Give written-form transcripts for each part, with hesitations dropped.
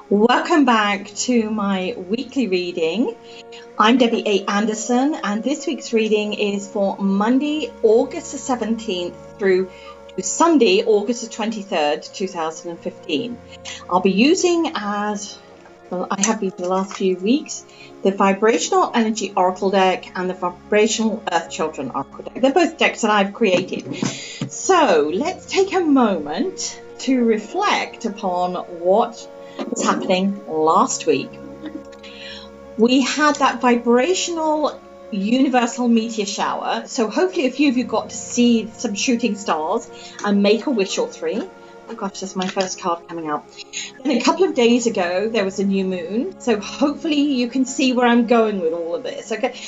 Welcome back to my weekly reading. I'm Debbie A. Anderson, and this week's reading is for Monday, August the 17th through to Sunday, August the 23rd, 2015. I'll be using, as well, I have been for the last few weeks, the Vibrational Energy Oracle deck and the Vibrational Earth Children Oracle deck. They're both decks that I've created. So let's take a moment to reflect upon what was happening last week. We had that vibrational universal meteor shower, so hopefully a few of you got to see some shooting stars and make a wish or three. Oh gosh, that's my first card coming out. Then a couple of days ago there was a new moon, so hopefully you can see where I'm going with all of this. Okay,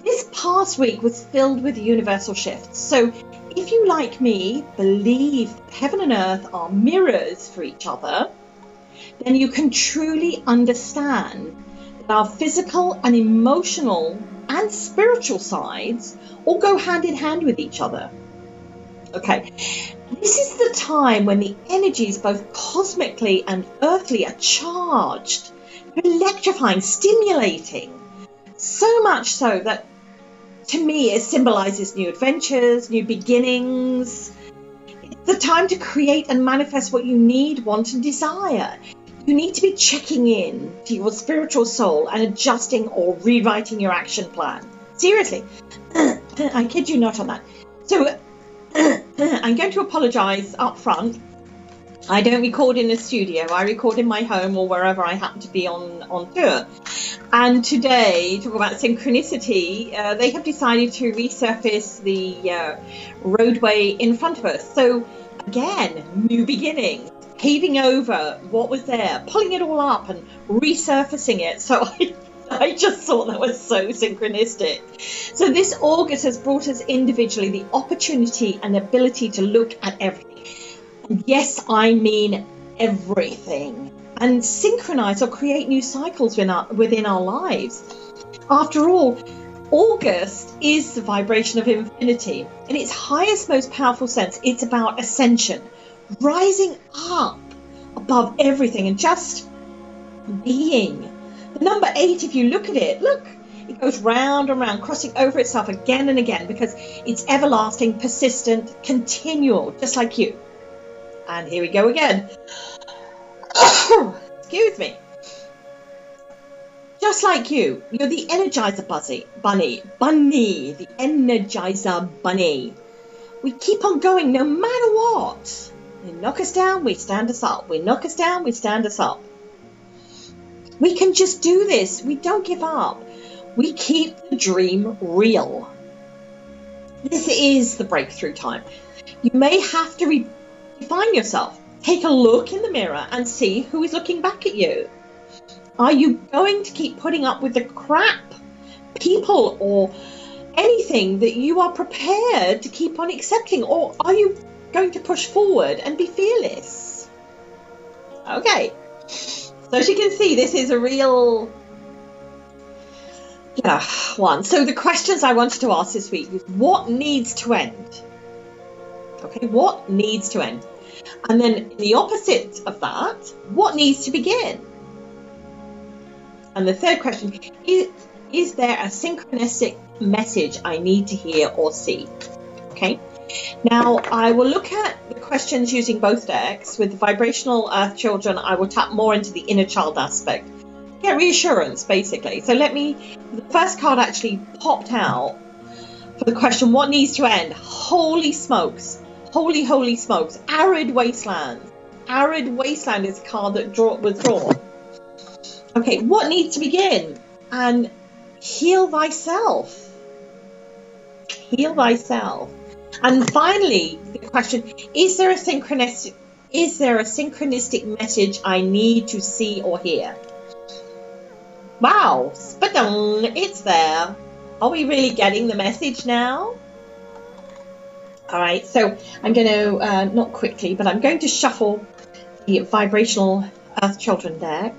this past week was filled with universal shifts, so if you, like me, believe heaven and earth are mirrors for each other, then you can truly understand that our physical and emotional and spiritual sides all go hand in hand with each other. Okay, this is the time when the energies, both cosmically and earthly, are charged, electrifying, stimulating, so much so that to me it symbolizes new adventures, new beginnings. It's the time to create and manifest what you need, want, and desire. You need to be checking in to your spiritual soul and adjusting or rewriting your action plan. Seriously, I kid you not on that. So I'm going to apologize up front. I don't record in a studio. I record in my home or wherever I happen to be on tour. And today, talk about synchronicity, they have decided to resurface the roadway in front of us. So again, new beginnings. Paving over what was there, pulling it all up and resurfacing it. So I just thought that was so synchronistic. So this August has brought us individually the opportunity and ability to look at everything. And yes, I mean everything. And synchronize or create new cycles within our lives. After all, August is the vibration of infinity. In its highest, most powerful sense, it's about ascension. Rising up above everything and just being. The number 8, if you look at it, look, it goes round and round, crossing over itself again and again because it's everlasting, persistent, continual, just like you. And here we go again. Excuse me. Just like you, you're the Energizer bunny, the Energizer bunny. We keep on going no matter what. They knock us down, we stand us up. We knock us down, we stand us up. We can just do this. We don't give up. We keep the dream real. This is the breakthrough time. You may have to redefine yourself. Take a look in the mirror and see who is looking back at you. Are you going to keep putting up with the crap, people, or anything that you are prepared to keep on accepting? Or are you going to push forward and be fearless? Okay, so as you can see, this is a real one. So the questions I wanted to ask this week is, what needs to end? Okay, what needs to end? And then the opposite of that, what needs to begin? And the third question is there a synchronistic message I need to hear or see? Okay. Now, I will look at the questions using both decks. With the Vibrational Earth Children, I will tap more into the inner child aspect. Get reassurance, basically. So the first card actually popped out for the question, what needs to end? Holy smokes. Holy smokes. Arid wasteland. Arid wasteland is a card that was drawn. Okay, what needs to begin? And heal thyself. Heal thyself. And finally, the question, is there a synchronistic message I need to see or hear? Wow, it's there. Are we really getting the message now? All right, so I'm going to, not quickly, but I'm going to shuffle the Vibrational Earth Children deck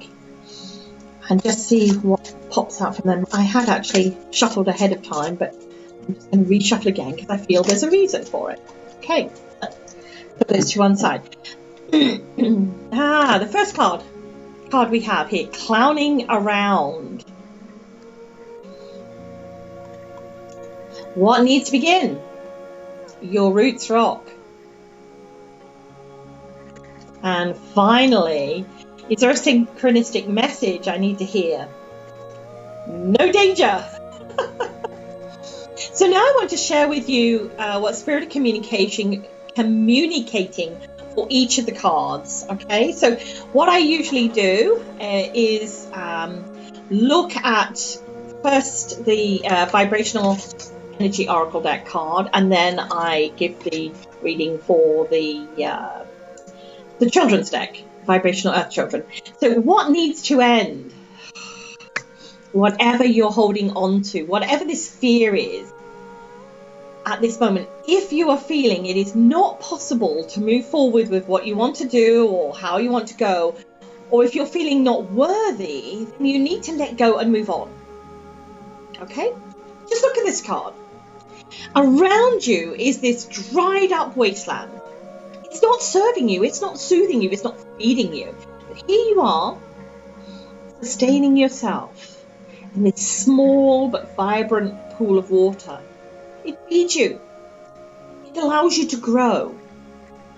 and just see what pops out from them. I had actually shuffled ahead of time, but I'm just going to reshuffle again because I feel there's a reason for it. Okay, put those to one side. The first card card we have here, clowning around. What needs to begin? Your roots rock. And finally, is there a synchronistic message I need to hear? No danger. So now I want to share with you what Spirit of communicating for each of the cards. Okay, so what I usually do is look at first the Vibrational Energy Oracle deck card, and then I give the reading for the children's deck, Vibrational Earth Children. So what needs to end? Whatever you're holding on to, whatever this fear is at this moment, if you are feeling it is not possible to move forward with what you want to do or how you want to go, or if you're feeling not worthy, then you need to let go and move on. Okay? Just look at this card. Around you is this dried up wasteland. It's not serving you, it's not soothing you, it's not feeding you. But here you are, sustaining yourself in this small but vibrant pool of water. It feeds you. It allows you to grow.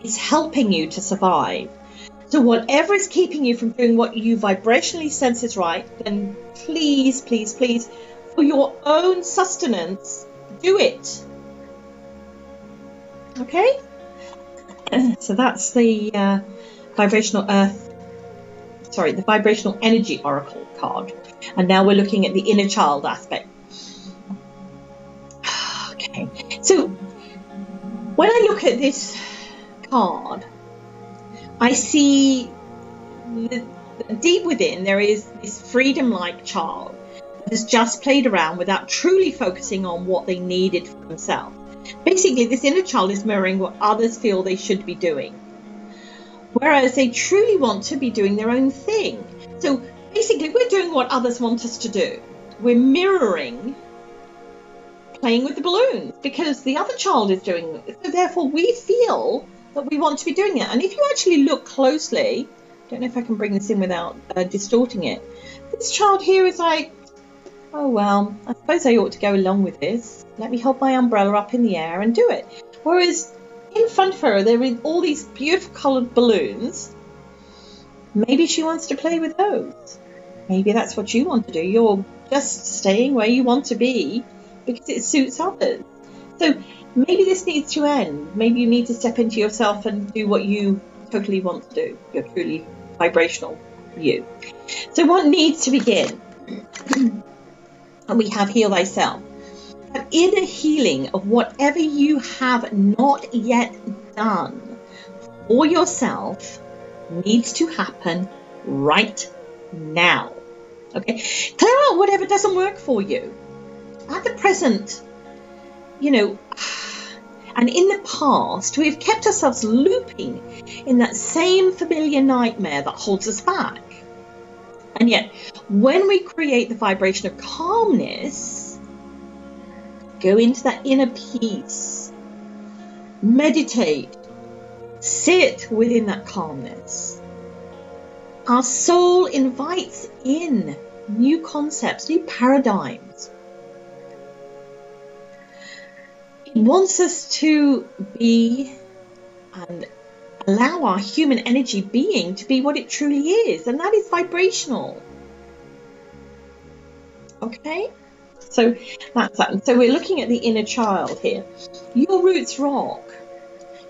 It's helping you to survive. So whatever is keeping you from doing what you vibrationally sense is right, then please, please, please, for your own sustenance, do it. Okay? So that's the Vibrational Energy Oracle card. And now we're looking at the inner child aspect. Okay, so when I look at this card, I see deep within there is this freedom-like child that has just played around without truly focusing on what they needed for themselves. Basically, this inner child is mirroring what others feel they should be doing, whereas they truly want to be doing their own thing. So basically, we're doing what others want us to do. We're mirroring playing with the balloons because the other child is doing it. So therefore, we feel that we want to be doing it. And if you actually look closely, I don't know if I can bring this in without distorting it. This child here is like, oh, well, I suppose I ought to go along with this. Let me hold my umbrella up in the air and do it. Whereas in front of her, there are all these beautiful coloured balloons. Maybe she wants to play with those. Maybe that's what you want to do. You're just staying where you want to be because it suits others. So maybe this needs to end. Maybe you need to step into yourself and do what you totally want to do. You're truly vibrational you. So what needs to begin? And we have heal thyself. That inner healing of whatever you have not yet done for yourself needs to happen right now. Okay, clear out whatever doesn't work for you at the present. You know, and in the past we've kept ourselves looping in that same familiar nightmare that holds us back. And yet when we create the vibration of calmness, go into that inner peace, meditate, sit within that calmness, our soul invites in new concepts, new paradigms. It wants us to be and allow our human energy being to be what it truly is, and that is vibrational. Okay? So that's that. So we're looking at the inner child here. Your roots rock.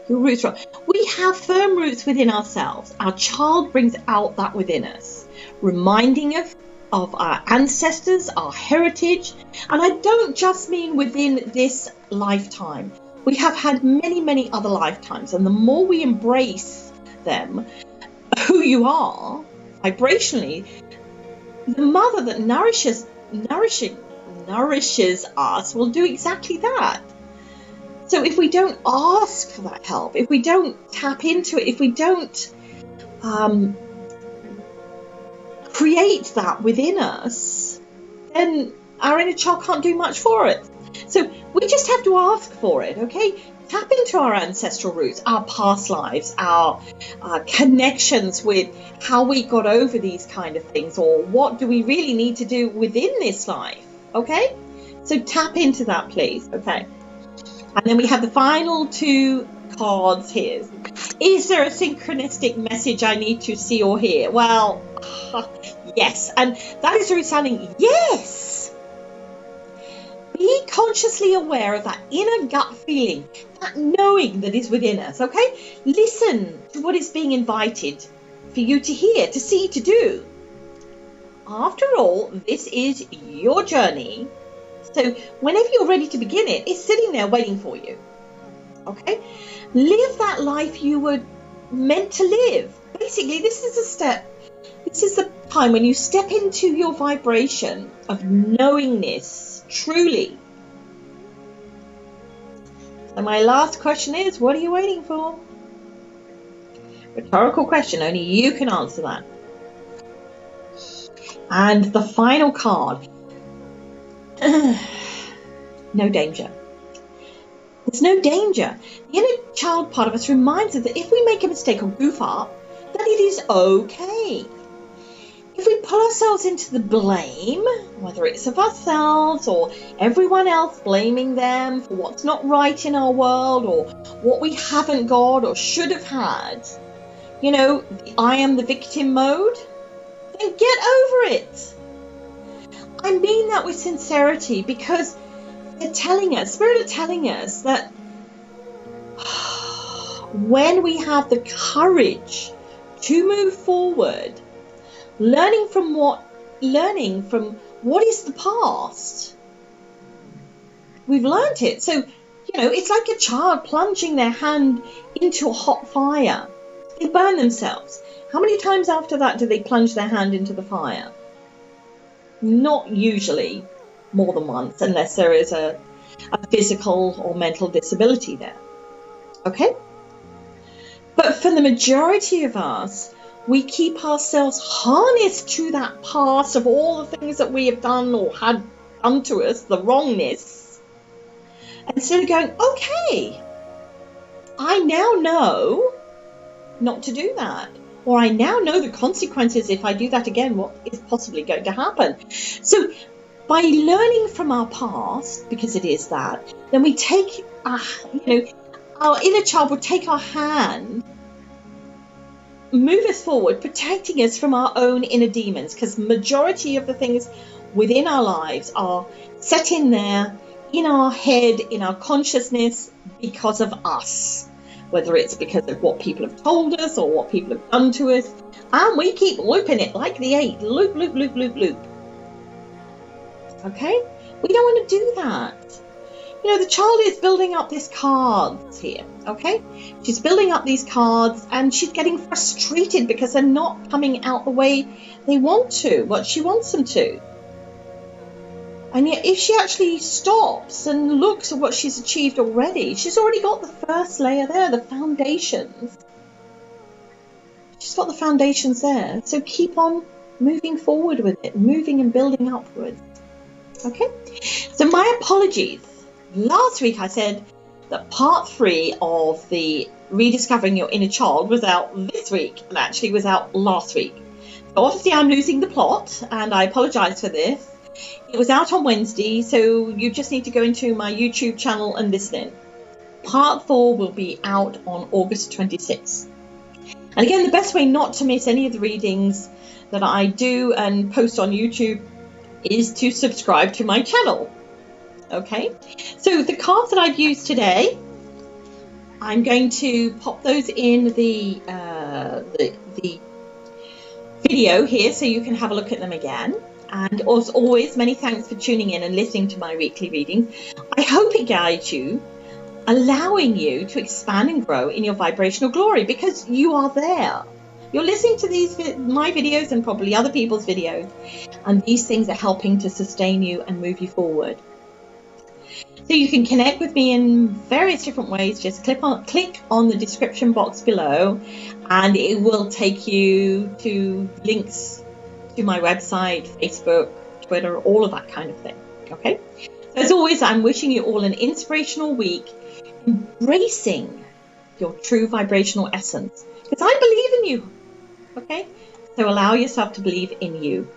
Your roots rock. We have firm roots within ourselves. Our child brings out that within us, reminding us of our ancestors, our heritage. And I don't just mean within this lifetime. We have had many, many other lifetimes. And the more we embrace them, who you are, vibrationally, the mother that nourishes us will do exactly that. So if we don't ask for that help, if we don't tap into it, if we don't create that within us, then our inner child can't do much for it. So we just have to ask for it, okay? tap into our ancestral roots, our past lives, our connections with how we got over these kind of things, or what do we really need to do within this life. Okay, so tap into that, please. Okay, and then we have the final two cards here. Is there a synchronistic message I need to see or hear? Well, yes, and that is resounding yes. Be consciously aware of that inner gut feeling, that knowing that is within us, okay? Listen to what is being invited for you to hear, to see, to do. After all, this is your journey. So whenever you're ready to begin it, it's sitting there waiting for you, okay? Live that life you were meant to live. Basically, this is a step. This is the time when you step into your vibration of knowingness, truly. So my last question is, what are you waiting for? Rhetorical question, only you can answer that. And the final card, no danger. There's no danger. The inner child part of us reminds us that if we make a mistake or goof up, that it is okay. If we pull ourselves into the blame, whether it's of ourselves or everyone else, blaming them for what's not right in our world or what we haven't got or should have had, you know, the I am the victim mode, then get over it. I mean that with sincerity, because they're telling us, Spirit are telling us that when we have the courage to move forward, learning from what is the past, we've learned it. So, you know, it's like a child plunging their hand into a hot fire. They burn themselves. How many times after that do they plunge their hand into the fire? Not usually more than once, unless there is a physical or mental disability there. Okay? But for the majority of us, we keep ourselves harnessed to that past of all the things that we have done or had done to us, the wrongness. Instead of going, okay, I now know not to do that. Or I now know the consequences if I do that again, what is possibly going to happen. So by learning from our past, because it is that, then we take, our inner child will take our hand, move us forward, protecting us from our own inner demons, because majority of the things within our lives are set in there, in our head, in our consciousness, because of us. Whether it's because of what people have told us or what people have done to us. And we keep looping it like the 8. Loop, loop, loop, loop, loop. Okay? We don't want to do that. You know, the child is building up these cards here. Okay? She's building up these cards and she's getting frustrated because they're not coming out the way they want to, what she wants them to. And yet, if she actually stops and looks at what she's achieved already, she's already got the first layer there, the foundations. She's got the foundations there. So keep on moving forward with it, moving and building upwards. Okay? So my apologies. Last week I said that part 3 of the Rediscovering Your Inner Child was out this week and actually was out last week. So obviously I'm losing the plot and I apologise for this. It was out on Wednesday, so you just need to go into my YouTube channel and listen in. Part 4 will be out on August 26th. And again, the best way not to miss any of the readings that I do and post on YouTube is to subscribe to my channel. Okay, so the cards that I've used today, I'm going to pop those in the video here so you can have a look at them again. And as always, many thanks for tuning in and listening to my weekly readings. I hope it guides you, allowing you to expand and grow in your vibrational glory, because you are there. You're listening to my videos and probably other people's videos, and these things are helping to sustain you and move you forward. So you can connect with me in various different ways. Just click on the description box below, and it will take you to links to my website, Facebook, Twitter, all of that kind of thing. Okay? So as always, I'm wishing you all an inspirational week. embracing your true vibrational essence. Because I believe in you. Okay? So allow yourself to believe in you.